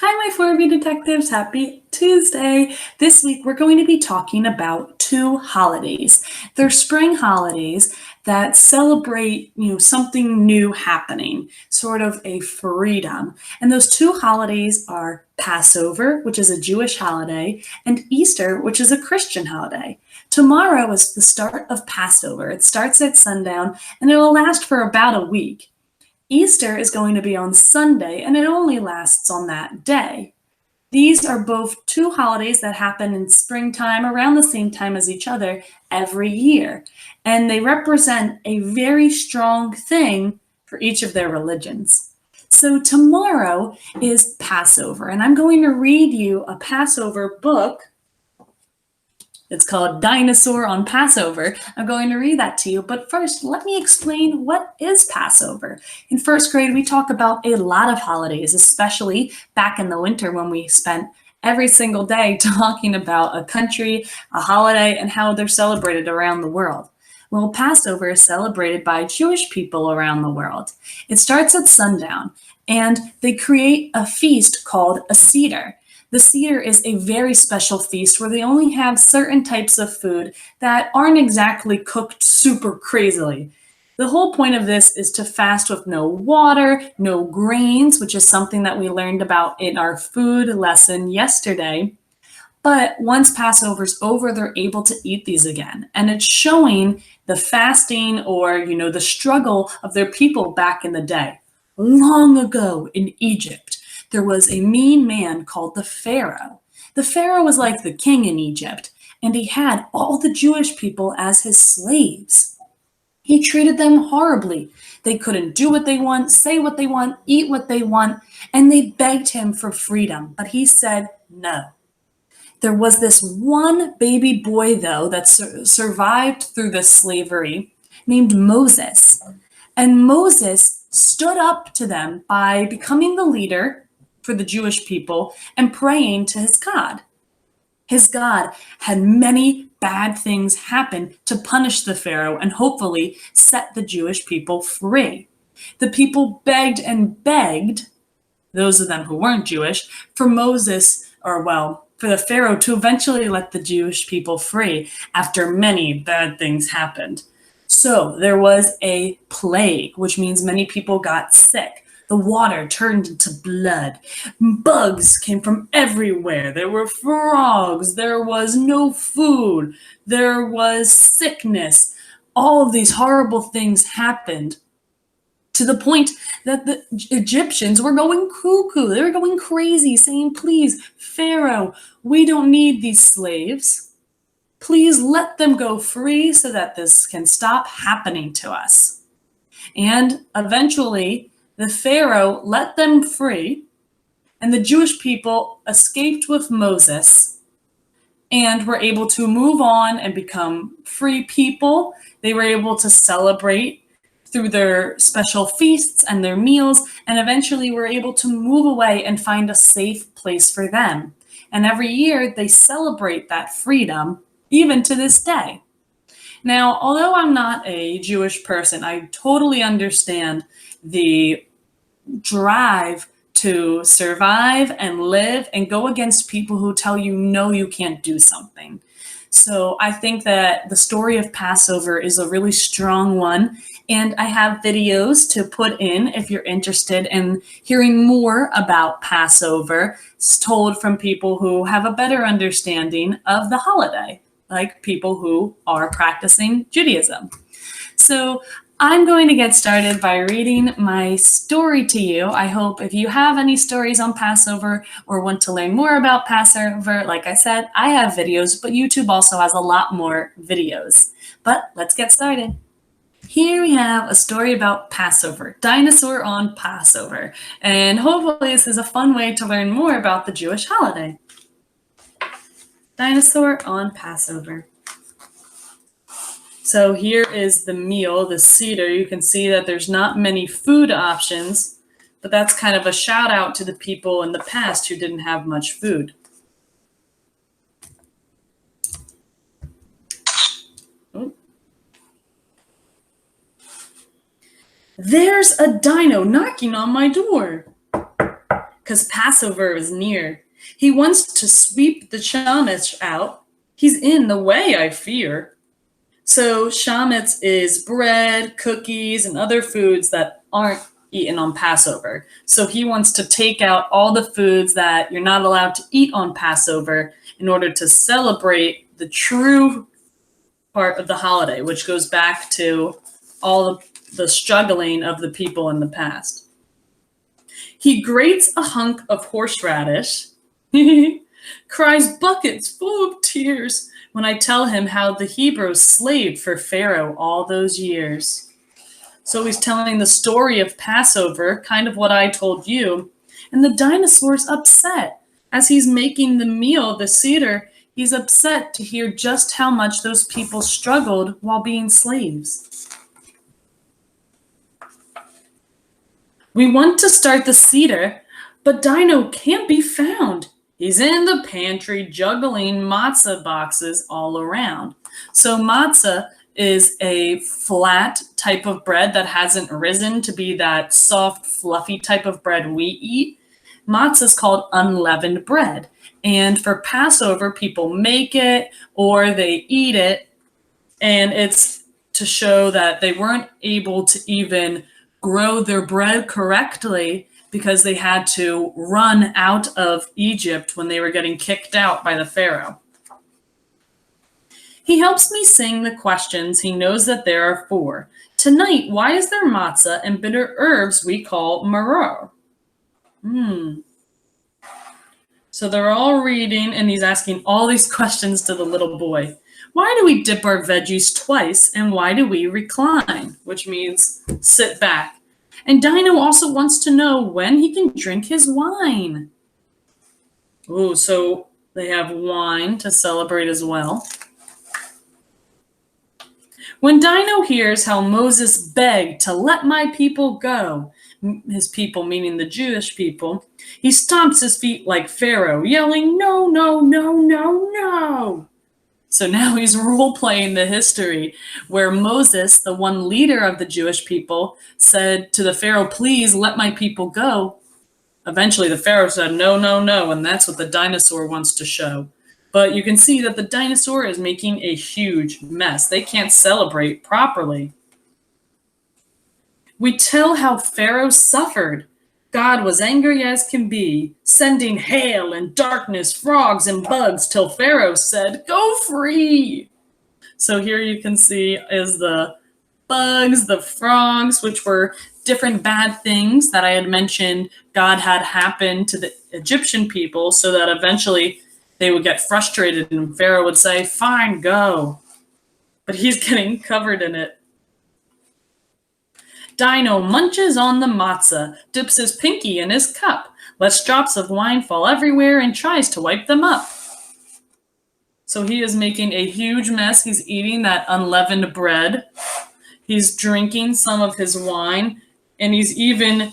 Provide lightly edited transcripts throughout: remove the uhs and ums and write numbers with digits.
Hi, my 4B detectives. Happy Tuesday. This week, we're going to be talking about two holidays. They're spring holidays that celebrate, something new happening, sort of a freedom. And those two holidays are Passover, which is a Jewish holiday, and Easter, which is a Christian holiday. Tomorrow is the start of Passover. It starts at sundown and it will last for about a week. Easter is going to be on Sunday, and it only lasts on that day. These are both two holidays that happen in springtime around the same time as each other every year, and they represent a very strong thing for each of their religions. So tomorrow is Passover, and I'm going to read you a Passover book. It's called Dinosaur on Passover. I'm going to read that to you, but first, let me explain what is Passover. In first grade, we talk about a lot of holidays, especially back in the winter when we spent every single day talking about a country, a holiday, and how they're celebrated around the world. Well, Passover is celebrated by Jewish people around the world. It starts at sundown, and they create a feast called a Seder. The Seder is a very special feast where they only have certain types of food that aren't exactly cooked super crazily. The whole point of this is to fast with no water, no grains, which is something that we learned about in our food lesson yesterday. But once Passover's over, they're able to eat these again. And it's showing the fasting or, the struggle of their people back in the day. Long ago in Egypt, there was a mean man called the Pharaoh. The Pharaoh was like the king in Egypt, and he had all the Jewish people as his slaves. He treated them horribly. They couldn't do what they want, say what they want, eat what they want, and they begged him for freedom, but he said no. There was this one baby boy, though, that survived through this slavery named Moses. And Moses stood up to them by becoming the leader for the Jewish people and praying to his God. His God had many bad things happen to punish the Pharaoh and hopefully set the Jewish people free. The people begged and begged, those of them who weren't Jewish, for the Pharaoh to eventually let the Jewish people free after many bad things happened. So there was a plague, which means many people got sick. The water turned into blood. Bugs came from everywhere. There were frogs. There was no food. There was sickness. All of these horrible things happened to the point that the Egyptians were going cuckoo. They were going crazy, saying, "Please, Pharaoh, we don't need these slaves. Please let them go free so that this can stop happening to us." And eventually, the Pharaoh let them free, and the Jewish people escaped with Moses and were able to move on and become free people. They were able to celebrate through their special feasts and their meals, and eventually were able to move away and find a safe place for them. And every year they celebrate that freedom, even to this day. Now, although I'm not a Jewish person, I totally understand the drive to survive and live and go against people who tell you, no, you can't do something. So I think that the story of Passover is a really strong one. And I have videos to put in if you're interested in hearing more about Passover, told from people who have a better understanding of the holiday, like people who are practicing Judaism. So I'm going to get started by reading my story to you. I hope if you have any stories on Passover or want to learn more about Passover, like I said, I have videos, but YouTube also has a lot more videos. But let's get started. Here we have a story about Passover, Dinosaur on Passover. And hopefully this is a fun way to learn more about the Jewish holiday. Dinosaur on Passover. So here is the meal, the Seder. You can see that there's not many food options, but that's kind of a shout out to the people in the past who didn't have much food. Oh. There's a dino knocking on my door. because Passover is near. He wants to sweep the Shemitz out. He's in the way, I fear. So Shemitz is bread, cookies, and other foods that aren't eaten on Passover. So he wants to take out all the foods that you're not allowed to eat on Passover in order to celebrate the true part of the holiday, which goes back to all of the struggling of the people in the past. He grates a hunk of horseradish, cries buckets full of tears when I tell him how the Hebrews slaved for Pharaoh all those years. So he's telling the story of Passover, kind of what I told you, and the dinosaur's upset. As he's making the meal, the Seder, he's upset to hear just how much those people struggled while being slaves. We want to start the Seder, but Dino can't be found. He's in the pantry juggling matzah boxes all around. So matzah is a flat type of bread that hasn't risen to be that soft, fluffy type of bread we eat. Matzah is called unleavened bread. And for Passover, people make it or they eat it. And it's to show that they weren't able to even grow their bread correctly because they had to run out of Egypt when they were getting kicked out by the Pharaoh. He helps me sing the questions he knows that there are 4. Tonight, why is there matzah and bitter herbs we call maror? So they're all reading, and he's asking all these questions to the little boy. Why do we dip our veggies twice, and why do we recline, which means sit back? And Dino also wants to know when he can drink his wine. Oh, so they have wine to celebrate as well. When Dino hears how Moses begged to let my people go, his people meaning the Jewish people, he stomps his feet like Pharaoh, yelling, no, no, no, no, no. So now he's role-playing the history where Moses, the one leader of the Jewish people, said to the Pharaoh, please let my people go. Eventually the Pharaoh said, no, no, no, and that's what the dinosaur wants to show. But you can see that the dinosaur is making a huge mess. They can't celebrate properly. We tell how Pharaoh suffered. God was angry as can be, sending hail and darkness, frogs and bugs, till Pharaoh said, go free. So here you can see is the bugs, the frogs, which were different bad things that I had mentioned God had happened to the Egyptian people so that eventually they would get frustrated and Pharaoh would say, fine, go. But he's getting covered in it. Dino munches on the matzah, dips his pinky in his cup, lets drops of wine fall everywhere and tries to wipe them up. So he is making a huge mess. He's eating that unleavened bread. He's drinking some of his wine, and he's even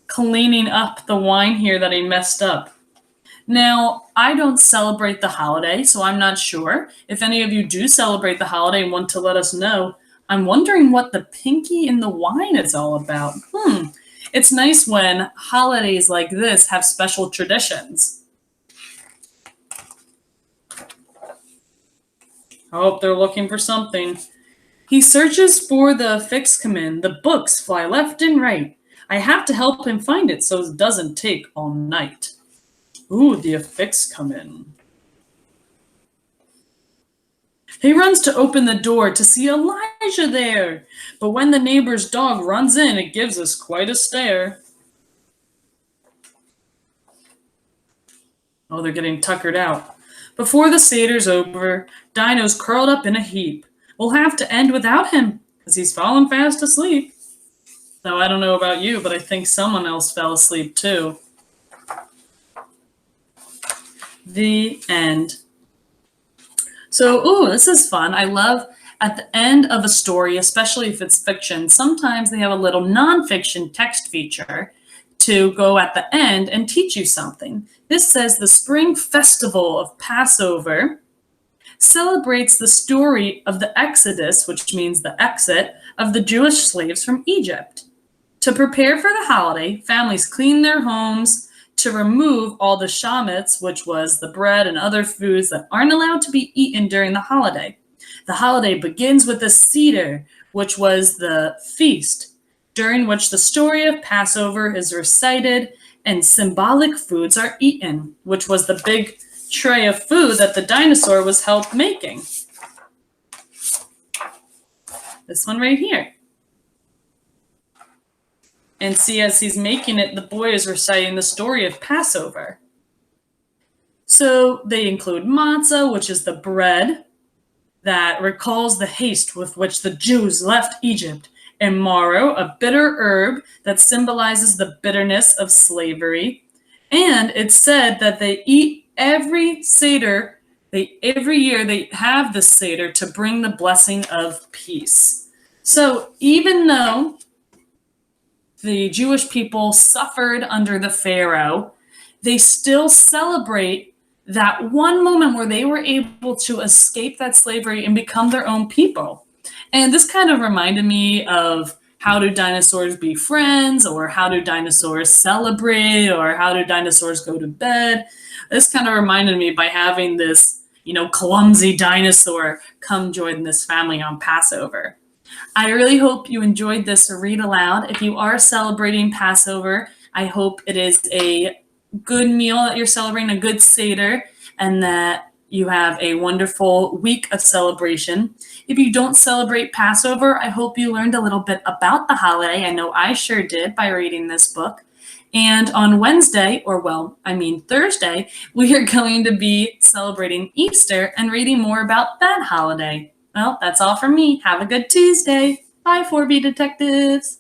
cleaning up the wine here that he messed up. Now, I don't celebrate the holiday, so I'm not sure. If any of you do celebrate the holiday and want to let us know, I'm wondering what the pinky in the wine is all about. It's nice when holidays like this have special traditions. I hope they're looking for something. He searches for the affix command. The books fly left and right. I have to help him find it so it doesn't take all night. Ooh, the affix come in. He runs to open the door to see Elijah there. But when the neighbor's dog runs in, it gives us quite a stare. Oh, they're getting tuckered out. Before the Seder's over, Dino's curled up in a heap. We'll have to end without him, because he's fallen fast asleep. Now, I don't know about you, but I think someone else fell asleep too. The end. So, this is fun. I love at the end of a story, especially if it's fiction, sometimes they have a little nonfiction text feature to go at the end and teach you something. This says the spring festival of Passover celebrates the story of the Exodus, which means the exit, of the Jewish slaves from Egypt. To prepare for the holiday, families clean their homes, to remove all the chametz, which was the bread and other foods that aren't allowed to be eaten during the holiday. The holiday begins with the Seder, which was the feast, during which the story of Passover is recited and symbolic foods are eaten, which was the big tray of food that the dinosaur was helped making. This one right here. And see, as he's making it, the boy is reciting the story of Passover. So they include matzah, which is the bread that recalls the haste with which the Jews left Egypt, and marrow, a bitter herb that symbolizes the bitterness of slavery. And it's said that they eat every Seder, every year they have this Seder to bring the blessing of peace. So even though the Jewish people suffered under the Pharaoh, they still celebrate that one moment where they were able to escape that slavery and become their own people. And this kind of reminded me of how do dinosaurs be friends, or how do dinosaurs celebrate, or how do dinosaurs go to bed. This kind of reminded me by having this, clumsy dinosaur come join this family on Passover. I really hope you enjoyed this read aloud. If you are celebrating Passover, I hope it is a good meal that you're celebrating, a good Seder, and that you have a wonderful week of celebration. If you don't celebrate Passover, I hope you learned a little bit about the holiday. I know I sure did by reading this book. And on Wednesday, Thursday, we are going to be celebrating Easter and reading more about that holiday. Well, that's all from me. Have a good Tuesday. Bye, 4B detectives.